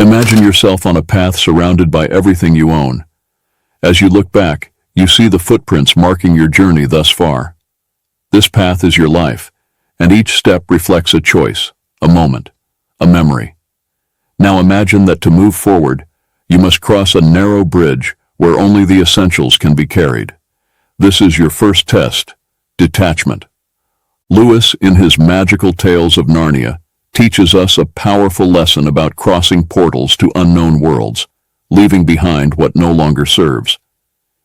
Imagine yourself on a path surrounded by everything you own. As you look back, you see the footprints marking your journey thus far. This path is your life, and each step reflects a choice, a moment, a memory. Now imagine that to move forward, you must cross a narrow bridge where only the essentials can be carried. This is your first test, detachment. Lewis, in his magical Tales of Narnia, teaches us a powerful lesson about crossing portals to unknown worlds, leaving behind what no longer serves.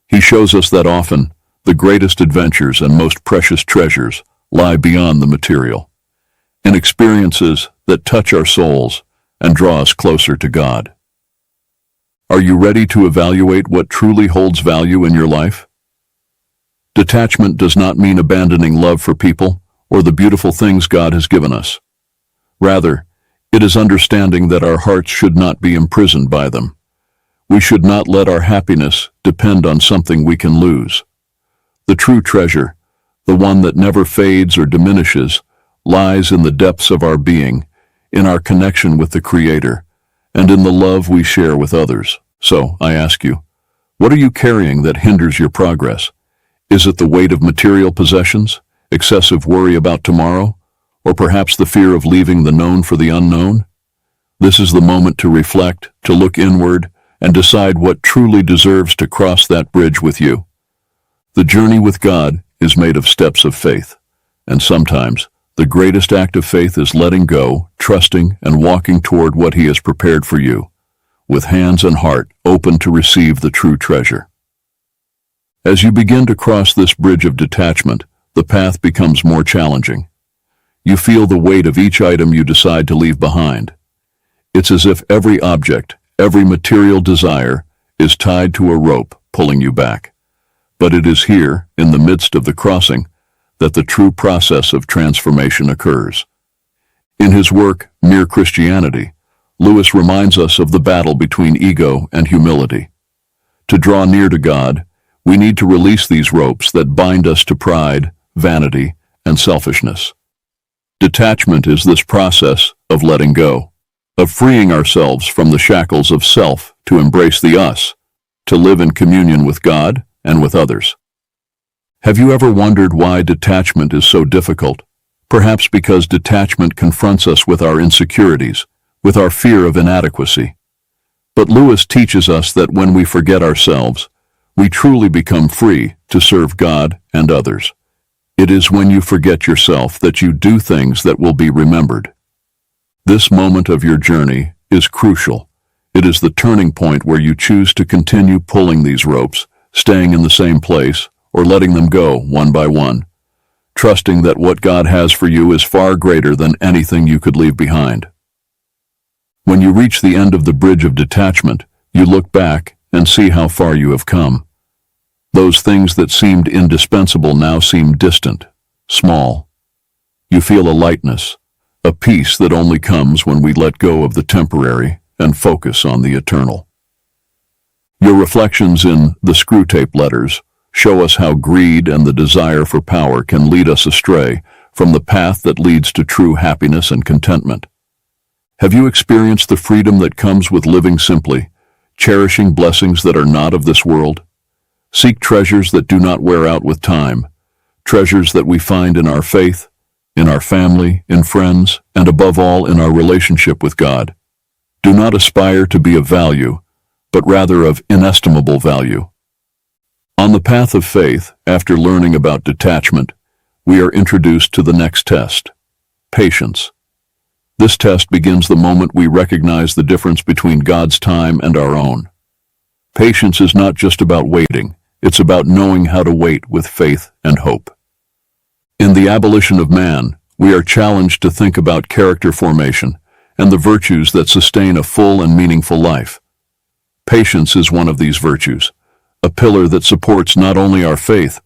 He shows us that often, the greatest adventures and most precious treasures lie beyond the material, in experiences that touch our souls and draw us closer to God. Are you ready to evaluate what truly holds value in your life? Detachment does not mean abandoning love for people or the beautiful things God has given us. Rather, it is understanding that our hearts should not be imprisoned by them. We should not let our happiness depend on something we can lose. The true treasure, the one that never fades or diminishes, lies in the depths of our being, in our connection with the Creator, and in the love we share with others. So, I ask you, what are you carrying that hinders your progress? Is it the weight of material possessions, excessive worry about tomorrow, or perhaps the fear of leaving the known for the unknown? This is the moment to reflect, to look inward, and decide what truly deserves to cross that bridge with you. The journey with God is made of steps of faith, and sometimes the greatest act of faith is letting go, trusting, and walking toward what He has prepared for you, with hands and heart open to receive the true treasure. As you begin to cross this bridge of detachment, the path becomes more challenging. You feel the weight of each item you decide to leave behind. It's as if every object, every material desire, is tied to a rope pulling you back. But it is here, in the midst of the crossing, that the true process of transformation occurs. In his work, Mere Christianity, Lewis reminds us of the battle between ego and humility. To draw near to God, we need to release these ropes that bind us to pride, vanity, and selfishness. Detachment is this process of letting go, of freeing ourselves from the shackles of self to embrace the us, to live in communion with God and with others. Have you ever wondered why detachment is so difficult? Perhaps because detachment confronts us with our insecurities, with our fear of inadequacy. But Lewis teaches us that when we forget ourselves, we truly become free to serve God and others. It is when you forget yourself that you do things that will be remembered. This moment of your journey is crucial. It is the turning point where you choose to continue pulling these ropes, staying in the same place, or letting them go one by one, trusting that what God has for you is far greater than anything you could leave behind. When you reach the end of the bridge of detachment, you look back and see how far you have come. Those things that seemed indispensable now seem distant, small. You feel a lightness, a peace that only comes when we let go of the temporary and focus on the eternal. Your reflections in the Screwtape Letters show us how greed and the desire for power can lead us astray from the path that leads to true happiness and contentment. Have you experienced the freedom that comes with living simply, cherishing blessings that are not of this world? Seek treasures that do not wear out with time, treasures that we find in our faith, in our family, in friends, and above all in our relationship with God. Do not aspire to be of value, but rather of inestimable value. On the path of faith, after learning about detachment, we are introduced to the next test, patience. This test begins the moment we recognize the difference between God's time and our own. Patience is not just about waiting, it's about knowing how to wait with faith and hope. In The Abolition of Man, we are challenged to think about character formation and the virtues that sustain a full and meaningful life. Patience is one of these virtues, a pillar that supports not only our faith,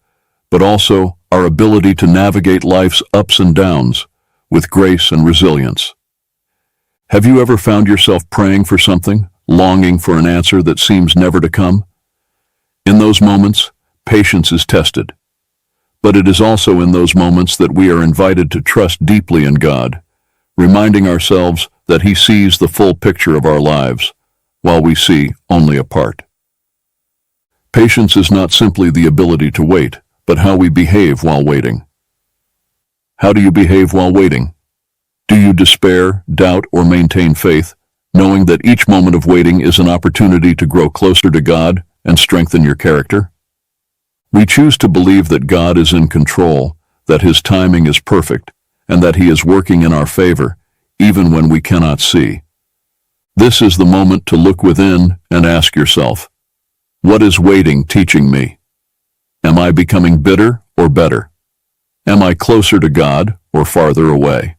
but also our ability to navigate life's ups and downs with grace and resilience. Have you ever found yourself praying for something, longing for an answer that seems never to come? In those moments, patience is tested. But it is also in those moments that we are invited to trust deeply in God, reminding ourselves that He sees the full picture of our lives, while we see only a part. Patience is not simply the ability to wait, but how we behave while waiting. How do you behave while waiting? Do you despair, doubt, or maintain faith, knowing that each moment of waiting is an opportunity to grow closer to God and strengthen your character? We choose to believe that God is in control, that His timing is perfect, and that He is working in our favor, even when we cannot see. This is the moment to look within and ask yourself, what is waiting teaching me? Am I becoming bitter or better? Am I closer to God or farther away?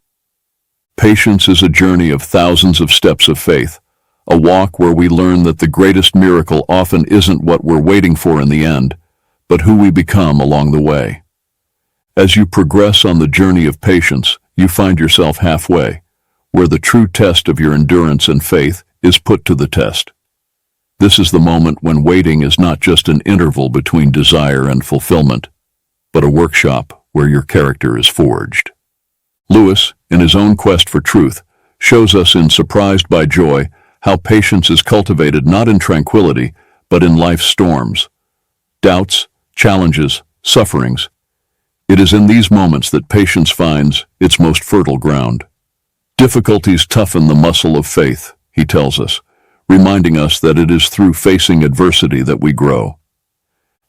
Patience is a journey of thousands of steps of faith, a walk where we learn that the greatest miracle often isn't what we're waiting for in the end, but who we become along the way. As you progress on the journey of patience, you find yourself halfway, where the true test of your endurance and faith is put to the test. This is the moment when waiting is not just an interval between desire and fulfillment, but a workshop where your character is forged. Lewis, in his own quest for truth, shows us in Surprised by Joy how patience is cultivated not in tranquility, but in life's storms, doubts, challenges, sufferings. It is in these moments that patience finds its most fertile ground. Difficulties toughen the muscle of faith, he tells us, reminding us that it is through facing adversity that we grow.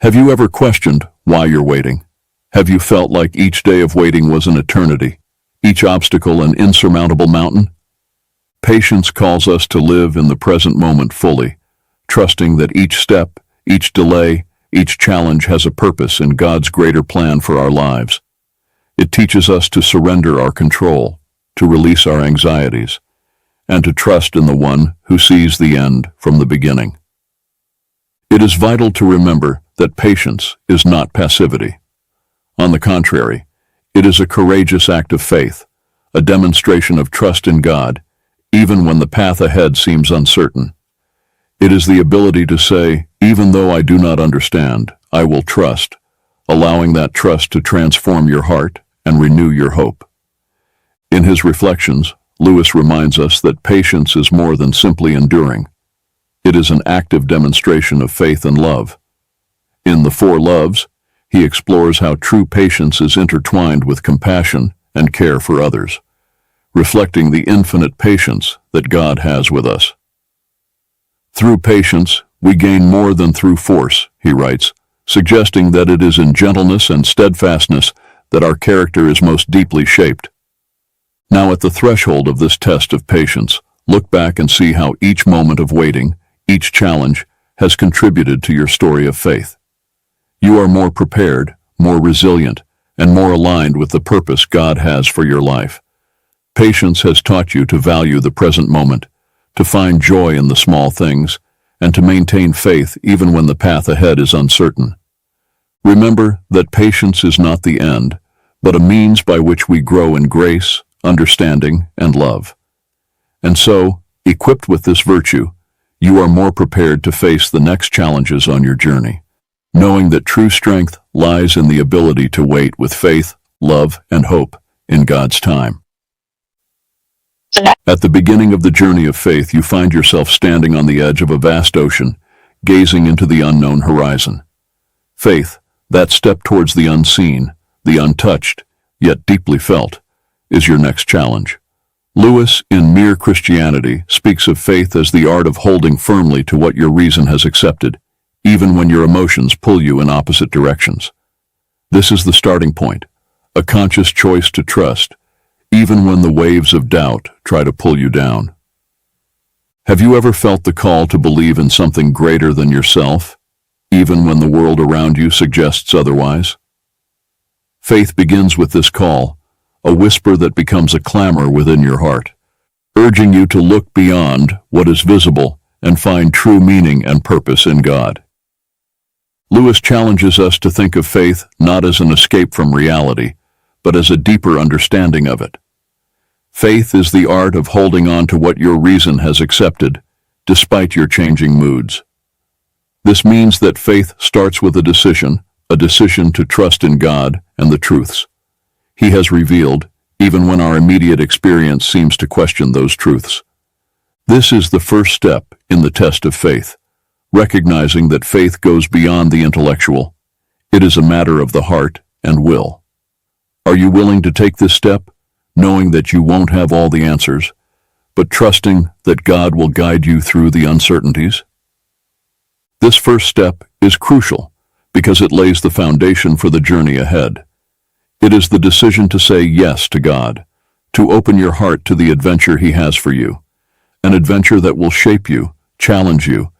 Have you ever questioned why you're waiting? Have you felt like each day of waiting was an eternity, each obstacle an insurmountable mountain? Patience calls us to live in the present moment fully, trusting that each step, each delay, each challenge has a purpose in God's greater plan for our lives. It teaches us to surrender our control, to release our anxieties, and to trust in the one who sees the end from the beginning. It is vital to remember that patience is not passivity. On the contrary, it is a courageous act of faith, a demonstration of trust in God, even when the path ahead seems uncertain. It is the ability to say, even though I do not understand, I will trust, allowing that trust to transform your heart and renew your hope. In his reflections, Lewis reminds us that patience is more than simply enduring. It is an active demonstration of faith and love. In The Four Loves, he explores how true patience is intertwined with compassion and care for others, reflecting the infinite patience that God has with us. Through patience, we gain more than through force, he writes, suggesting that it is in gentleness and steadfastness that our character is most deeply shaped. Now, at the threshold of this test of patience, look back and see how each moment of waiting, each challenge, has contributed to your story of faith. You are more prepared, more resilient, and more aligned with the purpose God has for your life. Patience has taught you to value the present moment, to find joy in the small things, and to maintain faith even when the path ahead is uncertain. Remember that patience is not the end, but a means by which we grow in grace, understanding, and love. And so, equipped with this virtue, you are more prepared to face the next challenges on your journey, knowing that true strength lies in the ability to wait with faith, love, and hope in God's time. At the beginning of the journey of faith, you find yourself standing on the edge of a vast ocean, gazing into the unknown horizon. Faith, that step towards the unseen, the untouched, yet deeply felt, is your next challenge. Lewis, in Mere Christianity, speaks of faith as the art of holding firmly to what your reason has accepted, even when your emotions pull you in opposite directions. This is the starting point, a conscious choice to trust, even when the waves of doubt try to pull you down. Have you ever felt the call to believe in something greater than yourself, even when the world around you suggests otherwise? Faith begins with this call, a whisper that becomes a clamor within your heart, urging you to look beyond what is visible and find true meaning and purpose in God. Lewis challenges us to think of faith not as an escape from reality, but as a deeper understanding of it. Faith is the art of holding on to what your reason has accepted, despite your changing moods. This means that faith starts with a decision to trust in God and the truths He has revealed, even when our immediate experience seems to question those truths. This is the first step in the test of faith, recognizing that faith goes beyond the intellectual. It is a matter of the heart and will. Are you willing to take this step, knowing that you won't have all the answers, but trusting that God will guide you through the uncertainties? This first step is crucial because it lays the foundation for the journey ahead. It is the decision to say yes to God, to open your heart to the adventure He has for you, an adventure that will shape you, challenge you,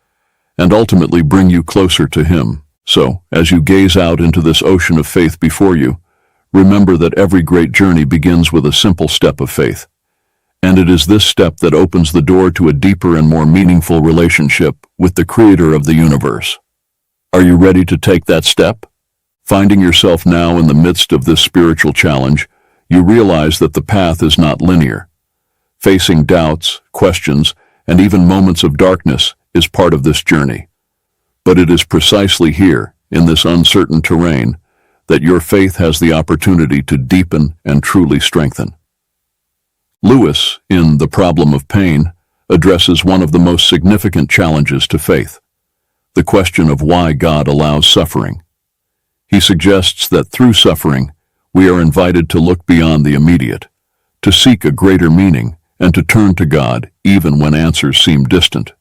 and ultimately bring you closer to Him. So, as you gaze out into this ocean of faith before you, remember that every great journey begins with a simple step of faith. And it is this step that opens the door to a deeper and more meaningful relationship with the Creator of the universe. Are you ready to take that step? Finding yourself now in the midst of this spiritual challenge, you realize that the path is not linear. Facing doubts, questions, and even moments of darkness is part of this journey. But it is precisely here, in this uncertain terrain, that your faith has the opportunity to deepen and truly strengthen. Lewis, in The Problem of Pain, addresses one of the most significant challenges to faith, the question of why God allows suffering. He suggests that through suffering, we are invited to look beyond the immediate, to seek a greater meaning, and to turn to God even when answers seem distant.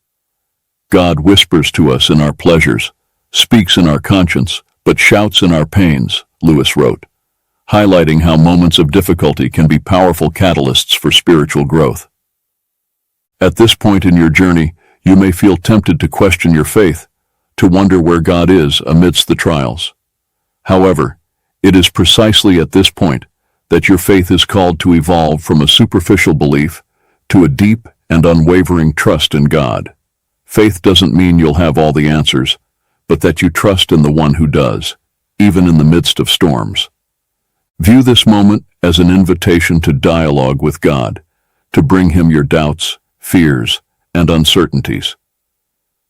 God whispers to us in our pleasures, speaks in our conscience, but shouts in our pains, Lewis wrote, highlighting how moments of difficulty can be powerful catalysts for spiritual growth. At this point in your journey, you may feel tempted to question your faith, to wonder where God is amidst the trials. However, it is precisely at this point that your faith is called to evolve from a superficial belief to a deep and unwavering trust in God. Faith doesn't mean you'll have all the answers, but that you trust in the one who does, even in the midst of storms. View this moment as an invitation to dialogue with God, to bring Him your doubts, fears, and uncertainties.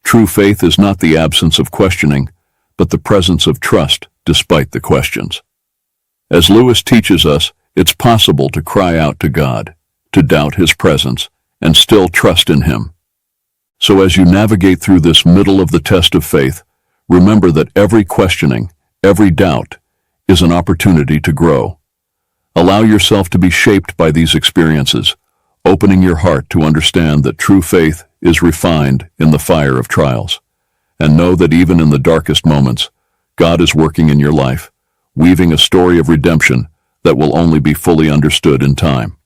True faith is not the absence of questioning, but the presence of trust despite the questions. As Lewis teaches us, it's possible to cry out to God, to doubt His presence, and still trust in Him. So as you navigate through this middle of the test of faith, remember that every questioning, every doubt, is an opportunity to grow. Allow yourself to be shaped by these experiences, opening your heart to understand that true faith is refined in the fire of trials. And know that even in the darkest moments, God is working in your life, weaving a story of redemption that will only be fully understood in time.